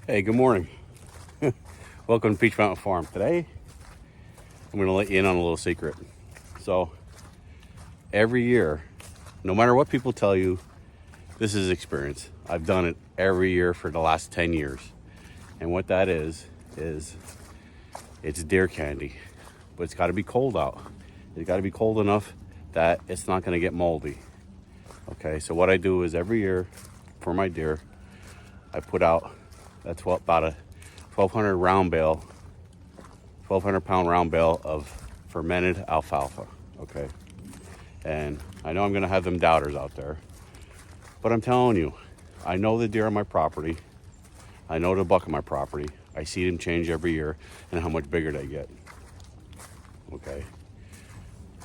Hey, good morning. Welcome to Peach Mountain Farm. Today, I'm going to let you in on a little secret. So, every year, no matter what people tell you, this is experience. I've done it every year for the last 10 years. And what that is it's deer candy. But it's got to be cold out. It's got to be cold enough that it's not going to get moldy. Okay, so what I do is every year for my deer, I put out about a 1,200 round bale, 1,200 pound round bale of fermented alfalfa. Okay, and I know I'm gonna have them doubters out there, but I'm telling you, I know the deer on my property, I know the buck on my property. I see them change every year and how much bigger they get. Okay,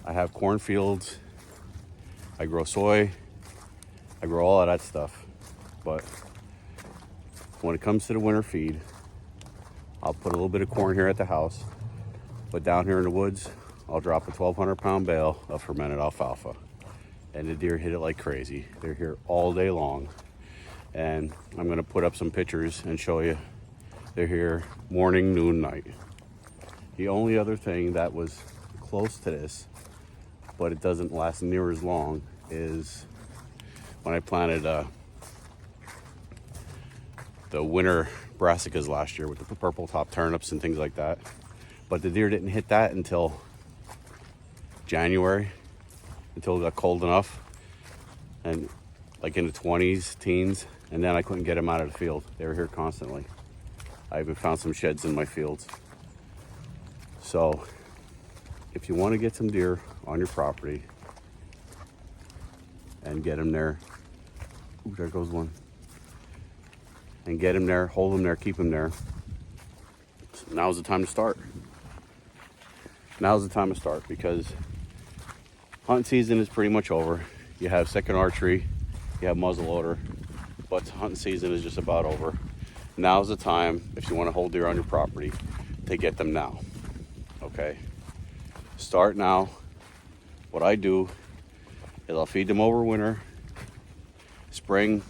I have cornfields, I grow soy, I grow all of that stuff, but when it comes to the winter feed, I'll put a little bit of corn here at the house, but down here in the woods, I'll drop a 1,200 pound bale of fermented alfalfa. And the deer hit it like crazy. They're here all day long. And I'm gonna put up some pictures and show you. They're here morning, noon, night. The only other thing that was close to this, but it doesn't last near as long, is when I planted the winter brassicas last year with the purple top turnips and things like that. But the deer didn't hit that until January, until it got cold enough, and like in the 20s, teens, and then I couldn't get them out of the field. They were here constantly. I even found some sheds in my fields. So if you want to get some deer on your property and get them there, ooh, there goes one, and get them there, hold them there, keep them there, now's the time to start. Now's the time to start, because hunting season is pretty much over. You have second archery, you have muzzleloader, but hunting season is just about over. Now's the time, if you want to hold deer on your property, to get them now. Okay? Start now. What I do is I'll feed them over winter, spring.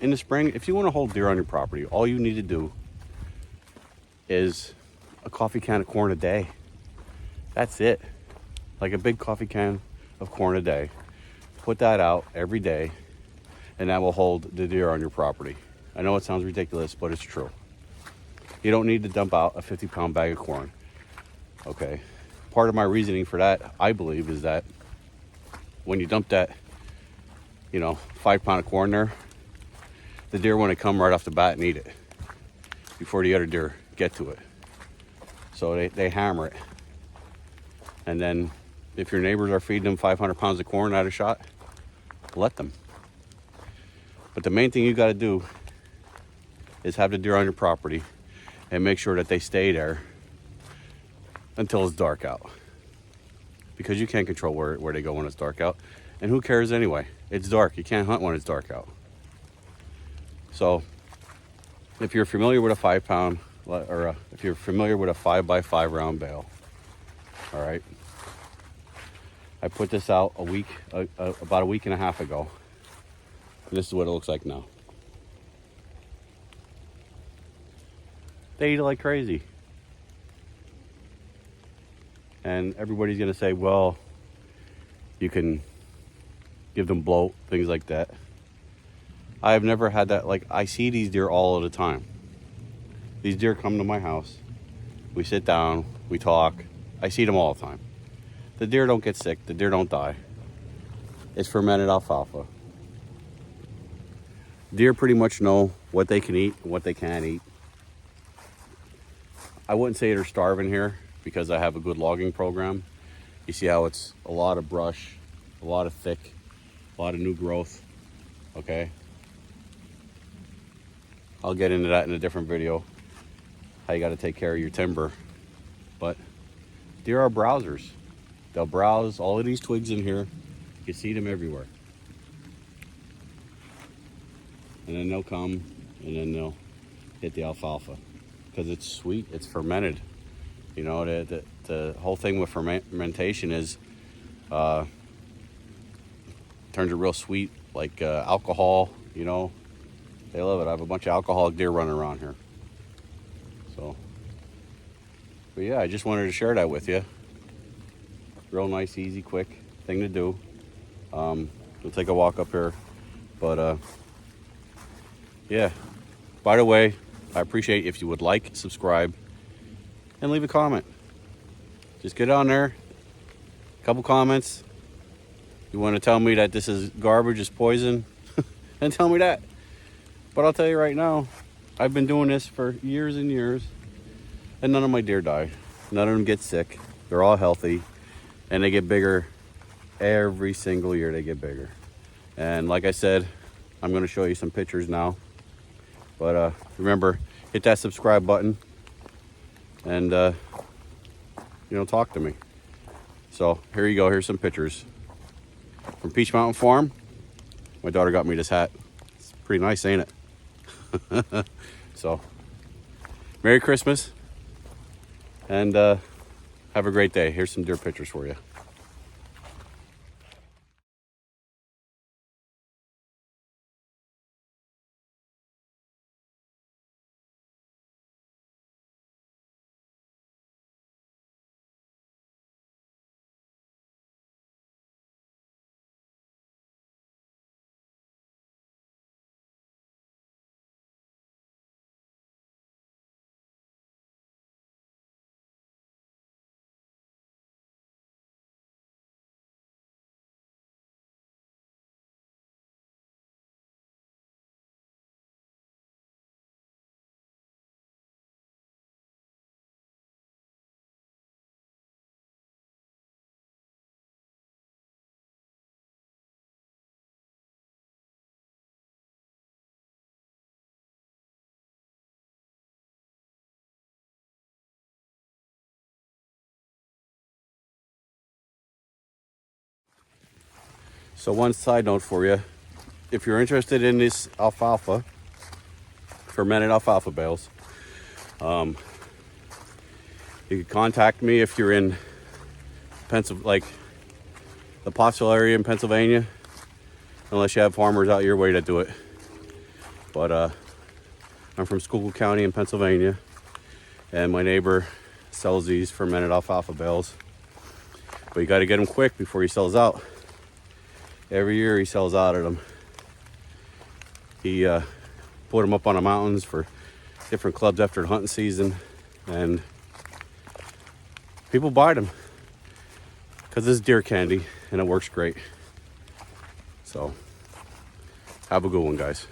In the spring, if you want to hold deer on your property, all you need to do is a coffee can of corn a day. That's it. Like a big coffee can of corn a day. Put that out every day, and that will hold the deer on your property. I know it sounds ridiculous, but it's true. You don't need to dump out a 50-pound bag of corn. Okay. Part of my reasoning for that, I believe, is that when you dump that, 5-pound of corn there, the deer want to come right off the bat and eat it before the other deer get to it. So they hammer it. And then if your neighbors are feeding them 500 pounds of corn at a shot, let them. But the main thing you got to do is have the deer on your property and make sure that they stay there until it's dark out. Because you can't control where they go when it's dark out. And who cares anyway? It's dark. You can't hunt when it's dark out. So if you're familiar with a 5-pound, or if you're familiar with a 5x5 round bale, all right, I put this out about a week and a half ago. And this is what it looks like now. They eat it like crazy. And everybody's gonna say, well, you can give them bloat, things like that. I've never had that. Like, I see these deer all of the time. These deer come to my house. We sit down, we talk. I see them all the time. The deer don't get sick, the deer don't die. It's fermented alfalfa. Deer pretty much know what they can eat and what they can't eat. I wouldn't say they're starving here because I have a good logging program. You see how it's a lot of brush, a lot of thick, a lot of new growth, okay? I'll get into that in a different video, how you got to take care of your timber. But deer are browsers. They'll browse all of these twigs in here. You see them everywhere. And then they'll come and then they'll hit the alfalfa because it's sweet, it's fermented. The whole thing with fermentation is turns it real sweet, like alcohol. They love it. I have a bunch of alcoholic deer running around here. But yeah, I just wanted to share that with you. Real nice, easy, quick thing to do. We'll take a walk up here. But yeah, by the way, I appreciate if you would like, subscribe, and leave a comment. Just get on there, a couple comments. You want to tell me that this is garbage, is poison, and tell me that. But I'll tell you right now, I've been doing this for years and years, and none of my deer die. None of them get sick. They're all healthy, and they get bigger every single year. They get bigger. And like I said, I'm going to show you some pictures now. But remember, hit that subscribe button and, talk to me. So here you go. Here's some pictures from Peach Mountain Farm. My daughter got me this hat. It's pretty nice, ain't it? So, Merry Christmas and have a great day. Here's some deer pictures for you. So one side note for you, if you're interested in this alfalfa, fermented alfalfa bales, you can contact me if you're in like the Pottsville area in Pennsylvania, unless you have farmers out your way that do it. But I'm from Schuylkill County in Pennsylvania, and my neighbor sells these fermented alfalfa bales. But you got to get them quick before he sells out. Every year he sells out of them. He put them up on the mountains for different clubs after the hunting season, and people buy them because it's deer candy and it works great. So have a good one, guys.